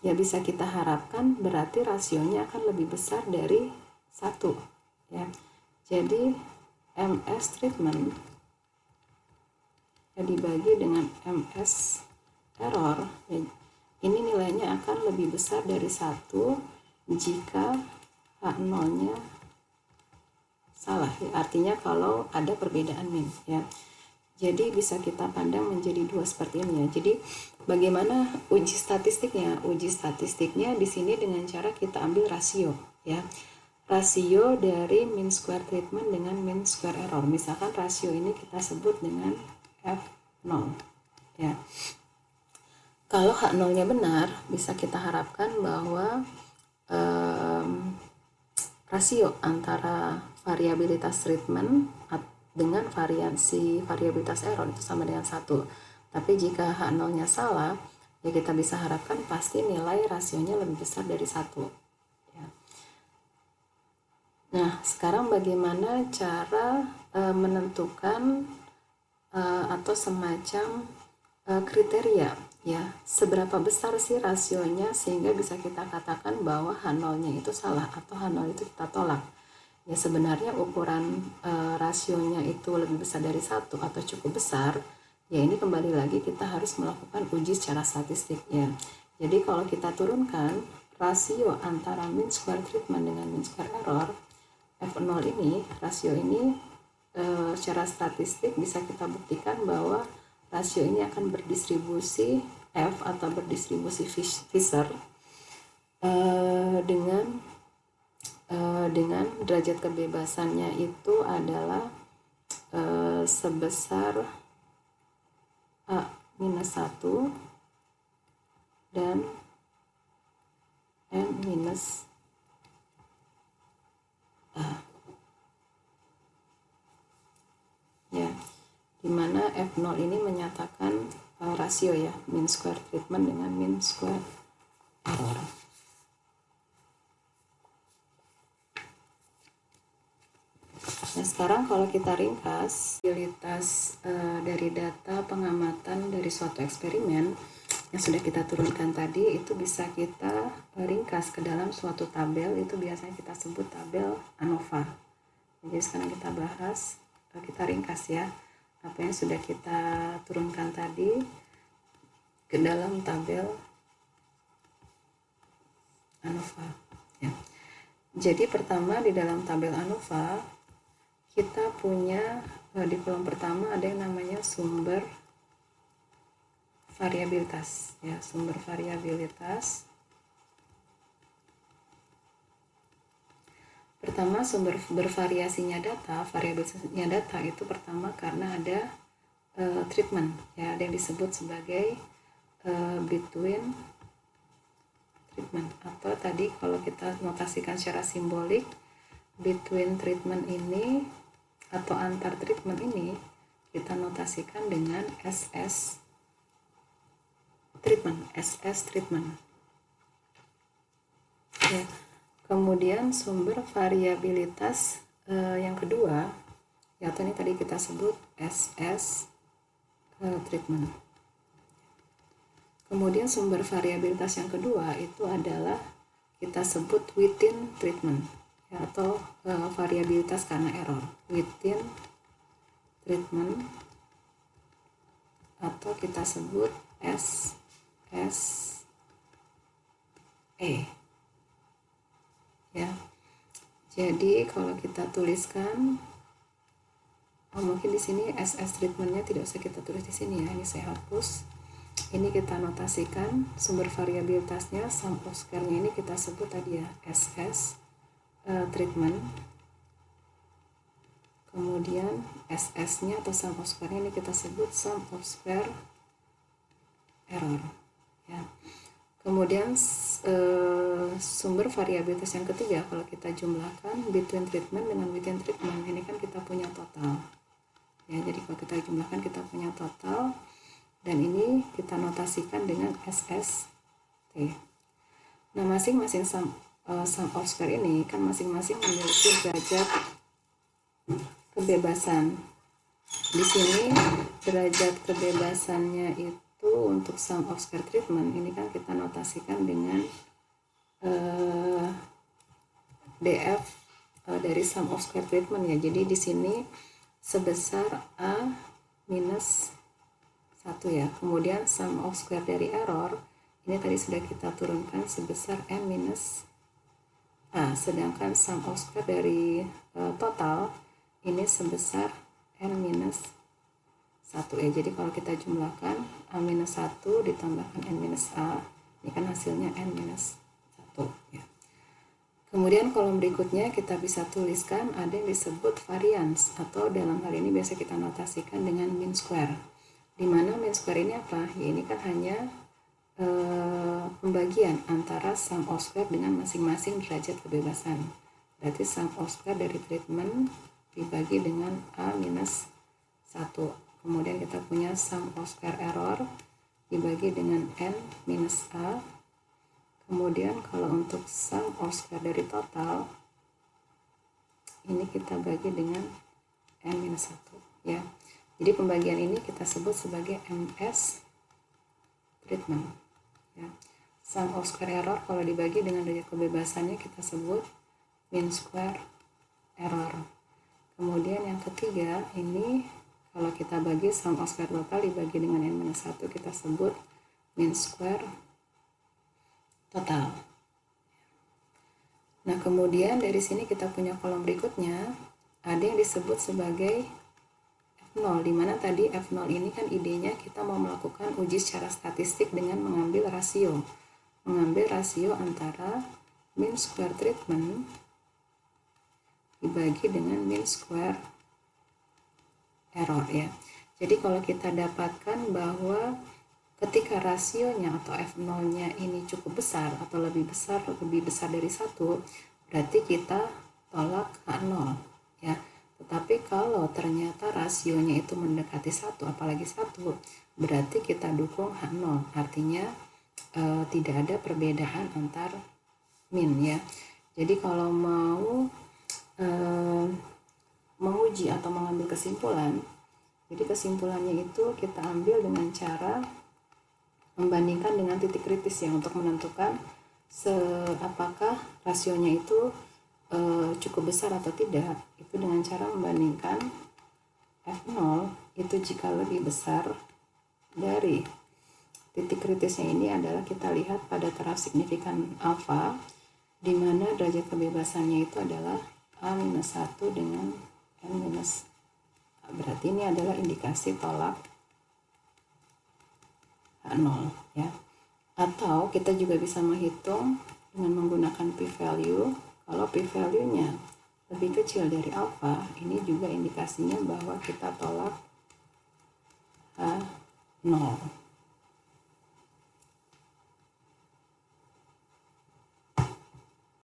Ya bisa kita harapkan berarti rasionya akan lebih besar dari 1 ya. Jadi MS treatment ya dibagi dengan MS error ya, ini nilainya akan lebih besar dari 1 jika H0-nya salah ya. Artinya kalau ada perbedaan min ya. Jadi bisa kita pandang menjadi dua seperti ini ya. Jadi bagaimana uji statistiknya? Uji statistiknya di sini dengan cara kita ambil rasio ya. Rasio dari mean square treatment dengan mean square error. Misalkan rasio ini kita sebut dengan F0 ya. Kalau H0-nya benar, bisa kita harapkan bahwa rasio antara variabilitas treatment dengan variabilitas error itu sama dengan 1. Tapi jika H0-nya salah, ya kita bisa harapkan pasti nilai rasionya lebih besar dari 1. Ya. Nah, sekarang bagaimana cara menentukan atau semacam kriteria ya, seberapa besar sih rasionya sehingga bisa kita katakan bahwa H0-nya itu salah atau H0 itu kita tolak. Ya sebenarnya ukuran rasionya itu lebih besar dari 1 atau cukup besar, ya ini kembali lagi kita harus melakukan uji secara statistik ya. Jadi kalau kita turunkan rasio antara mean square treatment dengan mean square error, F0 ini, rasio ini secara statistik bisa kita buktikan bahwa rasio ini akan berdistribusi F atau berdistribusi Fisher dengan derajat kebebasannya itu adalah sebesar A-1 dan N-A ya, dimana F0 ini menyatakan rasio ya, mean square treatment dengan mean square error. Nah sekarang kalau kita ringkas probabilitas dari data pengamatan dari suatu eksperimen yang sudah kita turunkan tadi, itu bisa kita ringkas ke dalam suatu tabel, itu biasanya kita sebut tabel ANOVA. Jadi sekarang kita bahas, kita ringkas ya apa yang sudah kita turunkan tadi ke dalam tabel ANOVA ya. Jadi pertama di dalam tabel ANOVA kita punya di kolom pertama ada yang namanya sumber variabilitas ya, sumber variabilitas. Pertama, sumber bervariasinya data, variabilitasnya data itu pertama karena ada treatment ya, ada yang disebut sebagai between treatment, atau tadi kalau kita notasikan secara simbolik, between treatment ini atau antar treatment ini kita notasikan dengan SS treatment ya. Kemudian sumber variabilitas yang kedua ya, atau ini tadi kita sebut SS treatment. Kemudian sumber variabilitas yang kedua itu adalah kita sebut within treatment ya, atau variabilitas karena error within treatment, atau kita sebut SSE ya. Jadi kalau kita tuliskan, mungkin di sini SS treatmentnya tidak usah kita tulis di sini ya, ini saya hapus. Ini kita notasikan sumber variabilitasnya, sum of square-nya ini kita sebut tadi ya SS treatment. Kemudian SS-nya atau sum of square-nya ini kita sebut sum of square error ya. Kemudian sumber variabilitas yang ketiga, kalau kita jumlahkan between treatment dengan within treatment, ini kan kita punya total. Ya, jadi kalau kita jumlahkan kita punya total, dan ini kita notasikan dengan SST. Nah, masing-masing sum of square ini kan masing-masing memiliki derajat kebebasan. Di sini derajat kebebasannya itu untuk sum of square treatment ini kan kita notasikan dengan df dari sum of square treatment ya. Jadi di sini sebesar A minus 1 ya. Kemudian sum of square dari error ini tadi sudah kita turunkan sebesar n minus A. Sedangkan sum of square dari total ini sebesar n minus 1 ya. Jadi kalau kita jumlahkan A minus 1 ditambahkan n minus A, ini kan hasilnya n minus 1 ya. Kemudian kolom berikutnya kita bisa tuliskan ada yang disebut variance, atau dalam hal ini biasa kita notasikan dengan mean square. Di mana mean square ini apa? Ya, ini kan hanya pembagian antara sum of square dengan masing-masing derajat kebebasan. Berarti sum of square dari treatment dibagi dengan A minus 1. Kemudian kita punya sum of square error dibagi dengan n minus A. Kemudian kalau untuk sum of square dari total ini kita bagi dengan n minus 1 ya. Jadi pembagian ini kita sebut sebagai MS treatment ya. Sum of square error kalau dibagi dengan derajat kebebasannya kita sebut mean square error. Kemudian yang ketiga ini kalau kita bagi sum of square total dibagi dengan n minus 1 kita sebut mean square total. Nah, kemudian dari sini kita punya kolom berikutnya, ada yang disebut sebagai F0, dimana tadi F0 ini kan idenya kita mau melakukan uji secara statistik dengan mengambil rasio. Mengambil rasio antara mean square treatment dibagi dengan mean square error ya. Jadi kalau kita dapatkan bahwa ketika rasionya atau F0-nya ini cukup besar atau lebih besar dari 1, berarti kita tolak H0 ya. Tetapi kalau ternyata rasionya itu mendekati 1, apalagi 1, berarti kita dukung H0. Artinya tidak ada perbedaan antar min ya. Jadi kalau mau menguji atau mengambil kesimpulan, jadi kesimpulannya itu kita ambil dengan cara membandingkan dengan titik kritis ya, untuk menentukan apakah rasionya itu cukup besar atau tidak. Itu dengan cara membandingkan F0 itu jika lebih besar dari titik kritisnya ini adalah kita lihat pada taraf signifikan alfa, di mana derajat kebebasannya itu adalah A-1 dengan N-, berarti ini adalah indikasi tolak H0 ya. Atau kita juga bisa menghitung dengan menggunakan p-value. Kalau p-value-nya lebih kecil dari alfa, ini juga indikasinya bahwa kita tolak H0